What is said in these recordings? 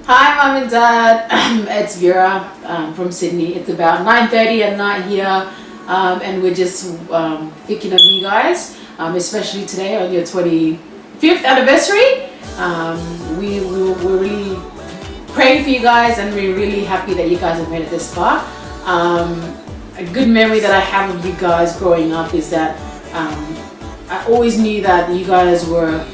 Hi, Mom and Dad. It's Vera from Sydney. It's about 9:30 at night here, and we're just thinking of you guys, especially today on your 25th anniversary. We're really praying for you guys, and we're really happy that you guys have made it this far. A good memory that I have of you guys growing up is that I always knew that you guys were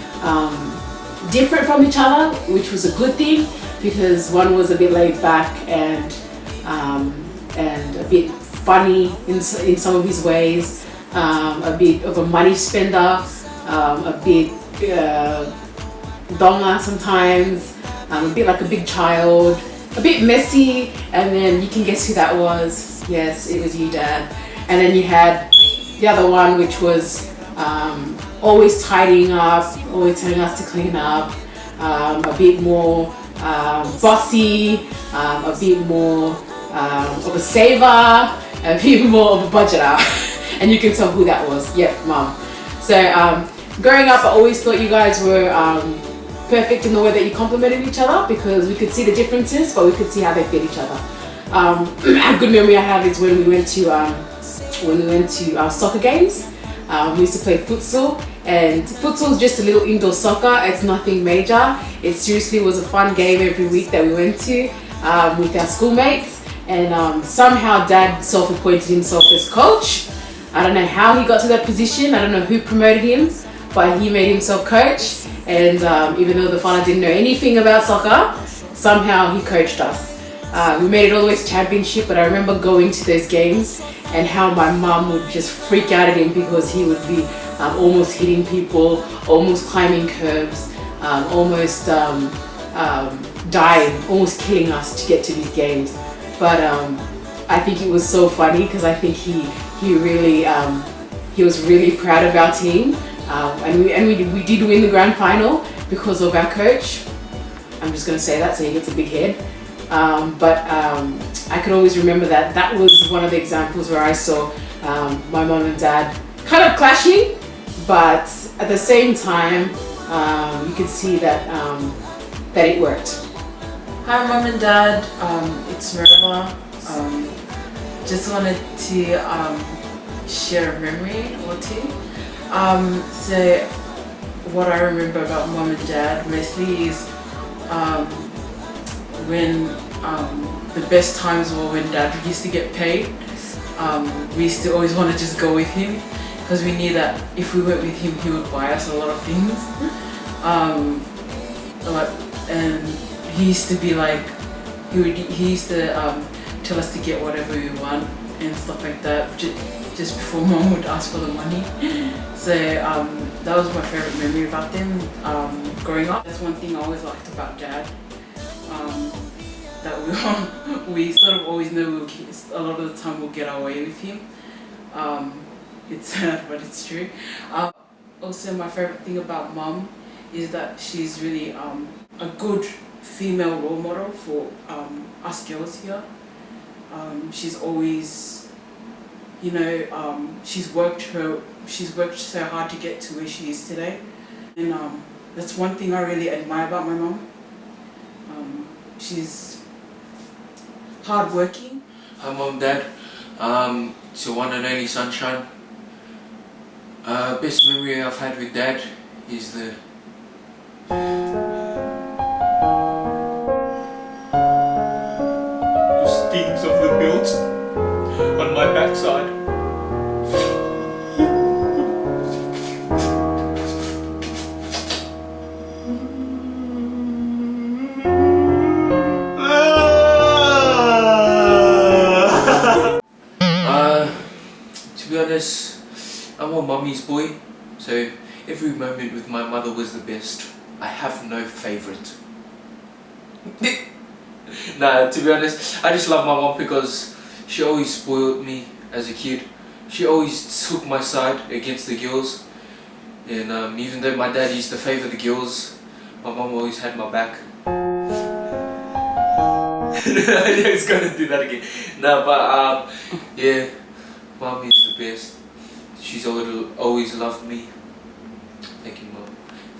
different from each other, which was a good thing because one was a bit laid back and a bit funny in some of his ways, a bit of a money spender, a bit donga sometimes, a bit like a big child, a bit messy, and then you can guess who that was. Yes, it was you, Dad. And then you had the other one, which was always tidying up, always telling us to clean up, a bit more bossy, a bit more of a saver, a bit more of a budgeter. And you can tell who that was. Yep, Mom. So growing up, I always thought you guys were perfect in the way that you complemented each other because we could see the differences, but we could see how they fit each other. A good memory I have is when we went to our soccer games. We used to play futsal, and futsal is just a little indoor soccer. It's nothing major. It seriously was a fun game every week that we went to with our schoolmates. And somehow Dad self-appointed himself as coach. I don't know how he got to that position. I don't know who promoted him, but he made himself coach. And even though the father didn't know anything about soccer, somehow he coached us. We made it all the way to championship, but I remember going to those games and how my mum would just freak out at him because he would be almost hitting people, almost climbing curbs, almost dying, almost killing us to get to these games. But I think it was so funny because I think he was really proud of our team, and we did win the grand final because of our coach. I'm just going to say that so he gets a big head. But I could always remember that was one of the examples where I saw my mom and dad kind of clashing, but at the same time you could see that it worked. Hi Mom and Dad, it's Merva. Just wanted to share a memory or two. So what I remember about Mom and Dad mostly is when the best times were when Dad used to get paid. We used to always want to just go with him because we knew that if we went with him he would buy us a lot of things. And he used to be like, he used to tell us to get whatever we want and stuff like that just before Mom would ask for the money. So that was my favorite memory about them growing up. That's one thing I always liked about Dad. That we sort of always know a lot of the time we'll get our way with him. It's sad, but it's true. Also, my favorite thing about Mom is that she's really a good female role model for us girls here. She's always, she's worked so hard to get to where she is today, and that's one thing I really admire about my mom. She's hardworking. Hi Mom, Dad. It's your one and only sunshine. Best memory I've had with Dad is the stings of the built on my backside. To be honest, I'm a mummy's boy, so every moment with my mother was the best. I have no favourite. Nah, to be honest, I just love my mom because she always spoiled me as a kid. She always took my side against the girls, and even though my dad used to favour the girls, my mom always had my back. He's gonna do that again. No, but yeah, Mom is the best. She's always loved me. Thank you, Mom.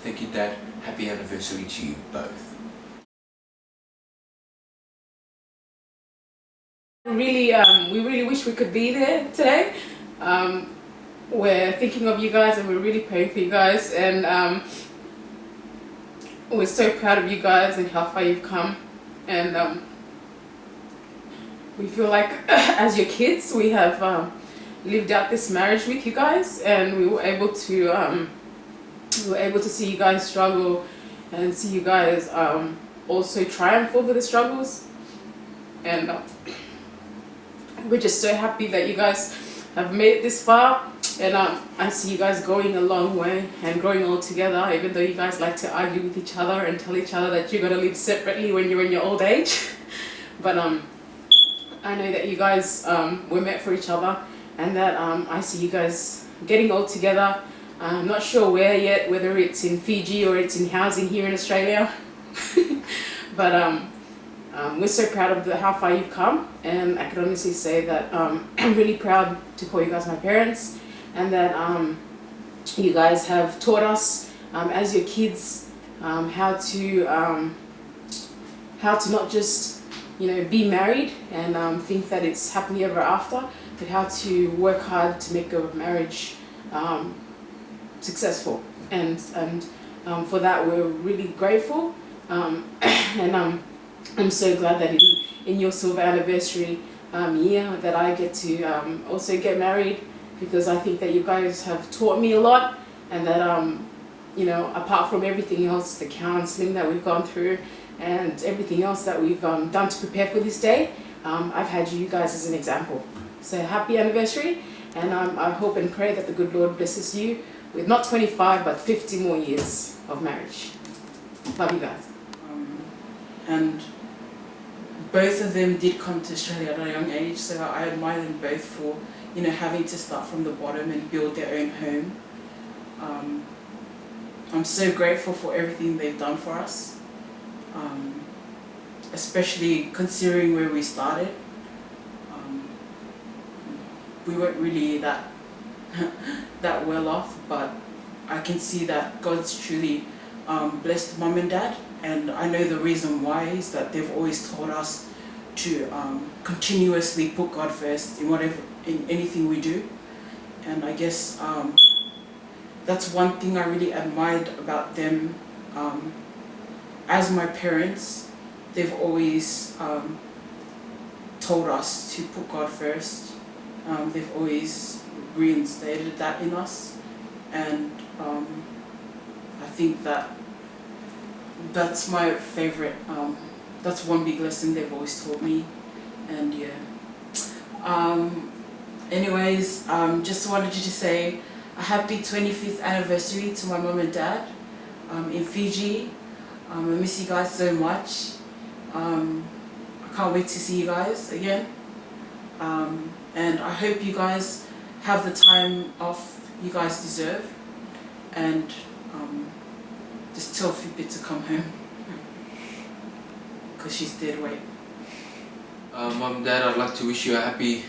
Thank you, Dad. Happy anniversary to you both. we really wish we could be there today. We're thinking of you guys and we're really praying for you guys, and we're so proud of you guys and how far you've come, and we feel like as your kids we have lived out this marriage with you guys, and we were able to see you guys struggle and see you guys also triumph over the struggles, and we're just so happy that you guys have made it this far, and I see you guys going a long way and growing all together, even though you guys like to argue with each other and tell each other that you're going to live separately when you're in your old age. But I know that you guys were meant for each other, and that I see you guys getting all together. I'm not sure where yet, whether it's in Fiji or it's in housing here in Australia. But we're so proud of how far you've come, and I can honestly say that I'm really proud to call you guys my parents, and that you guys have taught us as your kids how to not just be married and think that it's happily ever after, but how to work hard to make a marriage successful, and for that we're really grateful, and I'm so glad that in your silver anniversary year that I get to also get married, because I think that you guys have taught me a lot, and that apart from everything else, the counseling that we've gone through and everything else that we've done to prepare for this day, I've had you guys as an example. So happy anniversary, and I hope and pray that the good Lord blesses you with not 25 but 50 more years of marriage. Love you guys. And both of them did come to Australia at a young age, so I admire them both for having to start from the bottom and build their own home. I'm so grateful for everything they've done for us, especially considering where we started. We weren't really that well off, but I can see that God's truly blessed Mum and Dad, and I know the reason why is that they've always taught us to continuously put God first in anything we do, and I guess that's one thing I really admired about them. As my parents, they've always told us to put God first. They've always reinstated that in us, and I think that's my favorite. That's one big lesson they've always taught me, and yeah. Anyways, just wanted to say a happy 25th anniversary to my mum and dad in Fiji. I miss you guys so much. I can't wait to see you guys again. And I hope you guys have the time off you guys deserve, and just tell Fitbit to come home because she's dead weight. Mum, Dad, I'd like to wish you a happy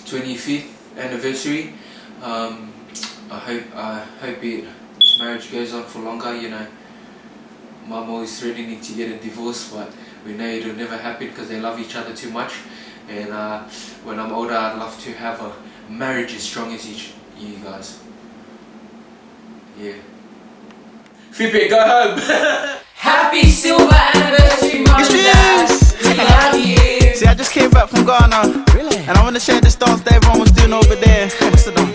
25th anniversary. I hope this marriage goes on for longer. Mum always threatening to get a divorce, but we know it'll never happen because they love each other too much. And when I'm older, I'd love to have a marriage as strong as you guys. Yeah. Fitbit, go home! Happy silver anniversary, Mum and Dad. We love you. See, I just came back from Ghana. Really? And I want to share this dance that everyone was doing over there. What's the dance?